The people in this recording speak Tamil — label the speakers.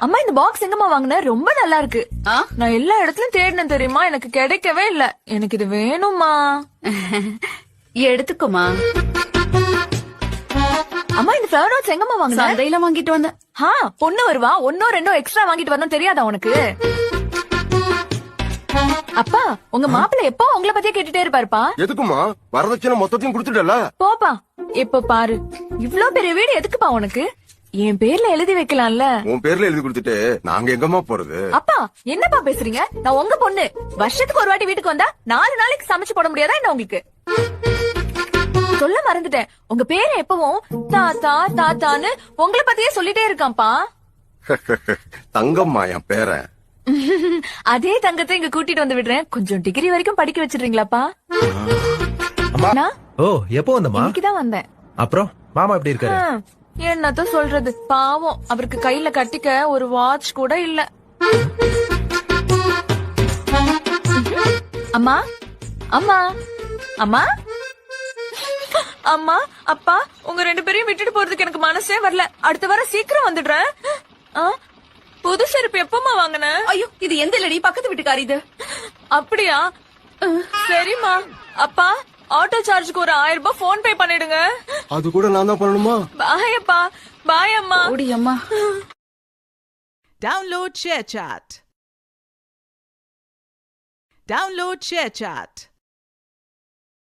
Speaker 1: அம்மா இந்த பாக்ஸ் எங்கம்மா வாங்குன? ரொம்ப நல்லா இருக்கு. நான் எல்லா இடத்துலயும் தேடினேன் தெரியுமா, எனக்கு கிடைக்கவே இல்ல. எனக்கு இது வேணும்மா.
Speaker 2: எடுத்துக்கோமா.
Speaker 1: அம்மா இந்த ஃபிளவர் ரோட்ஸ் எங்கம்மா வாங்குன?
Speaker 2: சந்தையில வாங்கிட்டு வந்தேன்.
Speaker 1: பொண்ணு வருவா, ஒன்னோ ரெண்டோ எக்ஸ்ட்ரா வாங்கிட்டு வரணும் தெரியாதா உனக்கு? அப்பா உங்க மாப்பிள்ளை எப்போ உங்களை பத்தியே கேட்டுட்டே இருப்பாருப்பா.
Speaker 3: எதுக்குமா? வரதட்சணை மொத்தத்தையும் கொடுத்துட்டல.
Speaker 1: போப்பா, இப்ப பாரு இவ்ளோ பெரிய வீடு எதுக்குப்பா உனக்கு? என் பேர்ல எழுதி வைக்கலாம்ல.
Speaker 3: உன் பேர்ல எழுதி கொடுத்துட்டு நாங்க எங்கம்மா போறது?
Speaker 1: அப்பா என்னப்பா பேசுறீங்க? நான் உங்க பொண்ணு. வருஷத்துக்கு ஒரு வாட்டி வீட்டுக்கு வந்தா 4 நாளைக்கு சமைச்சு போட முடியாதா என்ன உங்களுக்கு? சொல்ல மறந்துட்டேன், உங்க பேரை எப்பவும் தாத்தா தாத்தான்னு உங்களை பத்தியே சொல்லிட்டே இருக்கான்ப்பா.
Speaker 3: தங்கம்மா என் பேரன்.
Speaker 1: அதே தங்கத்தை இங்க கூட்டிட்டு வந்து விடுறேன். கொஞ்சம் டிகிரி வரைக்கும் படிக்க வச்சிடுறீங்களாப்பா?
Speaker 4: ஓ எப்போ வந்தமா?
Speaker 1: இன்னைக்குதான் வந்தேன்.
Speaker 4: அப்புறம் மாமா எப்படி இருக்காரு?
Speaker 1: என்னத்த சொல்றது, பாவம் அவருக்கு கையில கட்டிக்க ஒரு வாட்ச் கூட இல்ல. அம்மா அம்மா அம்மா அம்மா அப்பா, உங்க 2 பேரையும் விட்டுட்டு போறதுக்கு எனக்கு மனசே வரல. அடுத்த வாரம் சீக்கிரம் வந்துடுறேன். புது செருப்பு எப்பமா வாங்கின?
Speaker 2: ஐயோ இது எந்த இல்லடி, பக்கத்து வீட்டுக்காரி இது.
Speaker 1: அப்படியா? சரிம்மா. அப்பா ஆட்டோ சார்ஜுக்கு ஒரு 1000 ரூபாய் போன் பே பண்ணிடுங்க.
Speaker 3: அது கூட நான் தான் பண்ணணுமா?
Speaker 1: பாய் அப்பா. பாய் அம்மா.
Speaker 2: ஓடி அம்மா.
Speaker 5: Download ShareChat. Download ShareChat.